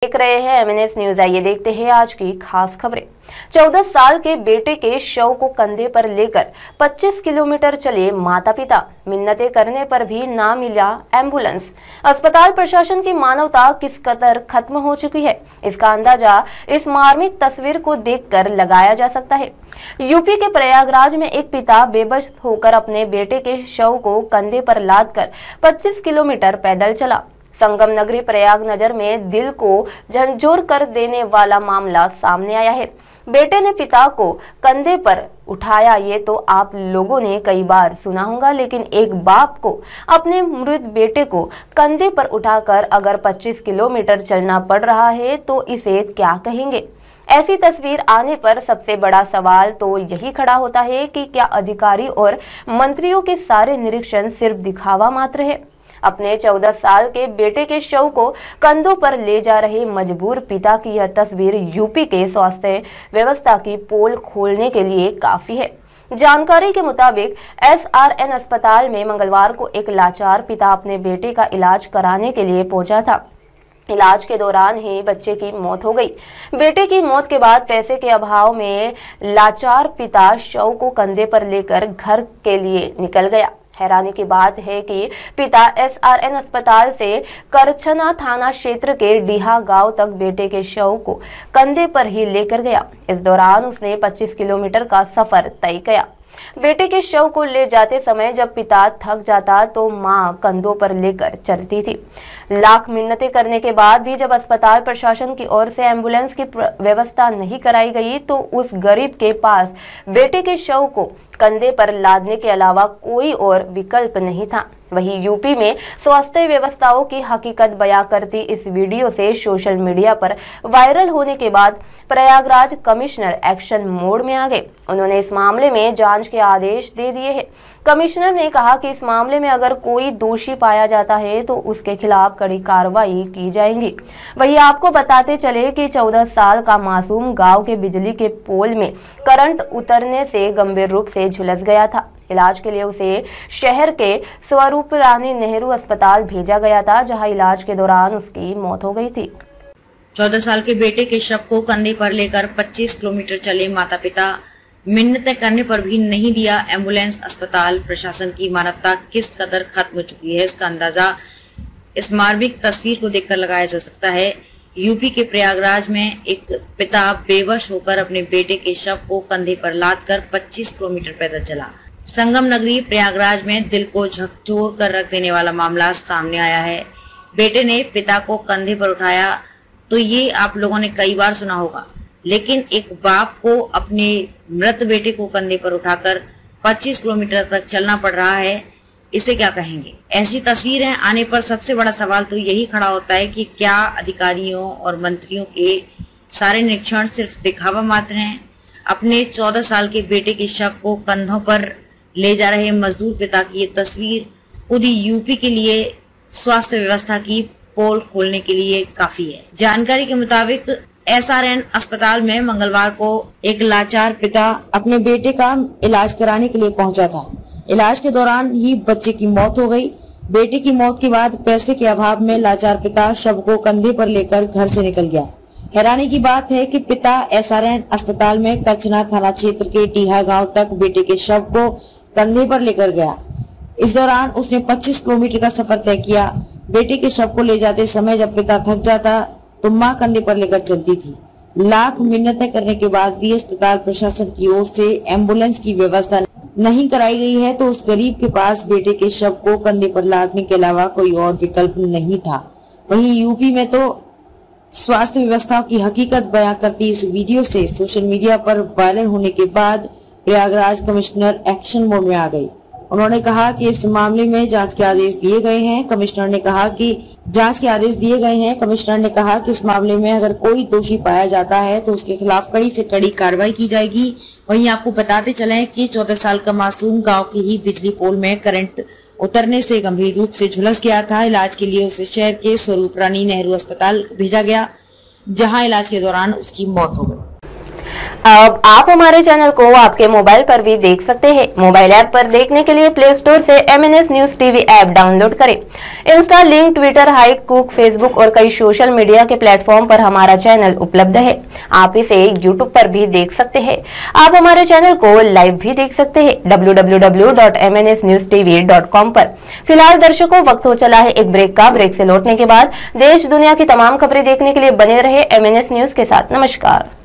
देख रहे हैं एमएनएस न्यूज। आइए देखते हैं आज की खास खबरें। 14 साल के बेटे के शव को कंधे पर लेकर 25 किलोमीटर चले माता पिता। मिन्नतें करने पर भी ना मिला एम्बुलेंस। अस्पताल प्रशासन की मानवता किस कदर खत्म हो चुकी है, इसका अंदाजा इस मार्मिक तस्वीर को देखकर लगाया जा सकता है। यूपी के प्रयागराज में एक पिता बेबस होकर अपने बेटे के शव को कंधे पर लादकर 25 किलोमीटर पैदल चला। संगम नगरी प्रयाग नगर में दिल को झंझोर कर देने वाला मामला सामने आया है। बेटे ने पिता को कंधे पर उठाया, ये तो आप लोगों ने कई बार सुना होगा, लेकिन एक बाप को अपने मृत बेटे को कंधे पर उठाकर अगर 25 किलोमीटर चलना पड़ रहा है तो इसे क्या कहेंगे। ऐसी तस्वीर आने पर सबसे बड़ा सवाल तो यही खड़ा होता है कि क्या अधिकारी और मंत्रियों के सारे निरीक्षण सिर्फ दिखावा मात्र है। अपने 14 साल के बेटे के शव को कंधों पर ले जा रहे मजबूर पिता की यह तस्वीर यूपी के स्वास्थ्य व्यवस्था की पोल खोलने के लिए काफी है। जानकारी के मुताबिक एसआरएन अस्पताल में मंगलवार को एक लाचार पिता अपने बेटे का इलाज कराने के लिए पहुंचा था। इलाज के दौरान ही बच्चे की मौत हो गई। बेटे की मौत के बाद पैसे के अभाव में लाचार पिता शव को कंधे पर लेकर घर के लिए निकल गया। हैरानी की बात है कि पिता एसआरएन अस्पताल से करछना थाना क्षेत्र के डीहा गांव तक बेटे के शव को कंधे पर ही लेकर गया। इस दौरान उसने 25 किलोमीटर का सफर तय किया। बेटे के शव को ले जाते समय जब पिता थक जाता तो मां कंधों पर लेकर चलती थी। लाख मिन्नतें करने के बाद भी जब अस्पताल प्रशासन की ओर से एम्बुलेंस की व्यवस्था नहीं कराई गई तो उस गरीब के पास बेटे के शव को कंधे पर लादने के अलावा कोई और विकल्प नहीं था। वहीं यूपी में स्वास्थ्य व्यवस्थाओं की हकीकत बयां करती इस वीडियो से सोशल मीडिया पर वायरल होने के बाद प्रयागराज कमिश्नर एक्शन मोड में आ गए। उन्होंने इस मामले में जांच के आदेश दे दिए हैं। कमिश्नर ने कहा कि इस मामले में अगर कोई दोषी पाया जाता है तो उसके खिलाफ कड़ी कार्रवाई की जाएगी। वहीं आपको बताते चले कि 14 साल का मासूम गांव के बिजली के पोल में करंट उतरने से गंभीर रूप से झुलस गया था। इलाज के लिए उसे शहर के स्वरूप रानी नेहरू अस्पताल भेजा गया था, जहां इलाज के दौरान उसकी मौत हो गई थी। 14 साल के बेटे के शव को कंधे पर लेकर 25 किलोमीटर चले माता पिता। मिन्नतें करने पर भी नहीं दिया एम्बुलेंस। अस्पताल प्रशासन की मानवता किस कदर खत्म हो चुकी है, इसका अंदाजा इस मार्मिक तस्वीर को देखकर लगाया जा सकता है। यूपी के प्रयागराज में एक पिता बेबस होकर अपने बेटे के शव को कंधे पर लादकर 25 किलोमीटर पैदल चला। संगम नगरी प्रयागराज में दिल को झकझोर कर रख देने वाला मामला सामने आया है। बेटे ने पिता को कंधे पर उठाया तो ये आप लोगों ने कई बार सुना होगा, लेकिन एक बाप को अपने मृत बेटे को कंधे पर उठाकर 25 किलोमीटर तक चलना पड़ रहा है, इसे क्या कहेंगे। ऐसी तस्वीरें आने पर सबसे बड़ा सवाल तो यही खड़ा होता है कि क्या अधिकारियों और मंत्रियों के सारे निरीक्षण सिर्फ दिखावा मात्र हैं। अपने 14 साल के बेटे के शव को कंधों पर ले जा रहे मजदूर पिता की ये तस्वीर पूरी यूपी के लिए स्वास्थ्य व्यवस्था की पोल खोलने के लिए काफी है। जानकारी के मुताबिक एसआरएन अस्पताल में मंगलवार को एक लाचार पिता अपने बेटे का इलाज कराने के लिए पहुंचा था। इलाज के दौरान ही बच्चे की मौत हो गई। बेटे की मौत के बाद पैसे के अभाव में लाचार पिता शव को कंधे पर लेकर घर से निकल गया। हैरानी की बात है कि पिता एसआरएन अस्पताल में करछना थाना क्षेत्र के डीहा गांव तक बेटे के शव को कंधे पर लेकर गया। इस दौरान उसने 25 किलोमीटर का सफर तय किया। बेटे के शव को ले जाते समय जब पिता थक जाता तो मां कंधे पर लेकर चलती थी। लाख मिन्नतें करने के बाद भी अस्पताल प्रशासन की ओर से एम्बुलेंस की व्यवस्था नहीं कराई गई है तो उस गरीब के पास बेटे के शव को कंधे पर लादने के अलावा कोई और विकल्प नहीं था। वहीं यूपी में तो स्वास्थ्य व्यवस्था की हकीकत बयां करती इस वीडियो से सोशल मीडिया पर वायरल होने के बाद प्रयागराज कमिश्नर एक्शन मोड में आ गई। उन्होंने कहा कि इस मामले में जांच के आदेश दिए गए हैं। कमिश्नर ने कहा कि इस मामले में अगर कोई दोषी पाया जाता है तो उसके खिलाफ कड़ी से कड़ी कार्रवाई की जाएगी। वहीं आपको बताते चलें कि 14 साल का मासूम गांव के ही बिजली पोल में करंट उतरने से गंभीर रूप से झुलस गया था। इलाज के लिए उसे शहर के स्वरूप रानी नेहरू अस्पताल भेजा गया, जहां इलाज के दौरान उसकी मौत हो गई। अब आप हमारे चैनल को आपके मोबाइल पर भी देख सकते हैं। मोबाइल ऐप पर देखने के लिए प्ले स्टोर से MNS news TV app download करें। Insta, link, Twitter, Hike, Koo, Facebook और कई सोशल मीडिया के प्लेटफॉर्म पर हमारा चैनल उपलब्ध है। आप इसे यूट्यूब पर भी देख सकते हैं। आप हमारे चैनल को लाइव भी देख सकते हैं www.mnsnewstv.com पर। फिलहाल दर्शकों, वक्त हो चला है एक ब्रेक का। ब्रेक से लौटने के बाद देश दुनिया की तमाम खबरें देखने के लिए बने रहे MNS न्यूज के साथ। नमस्कार।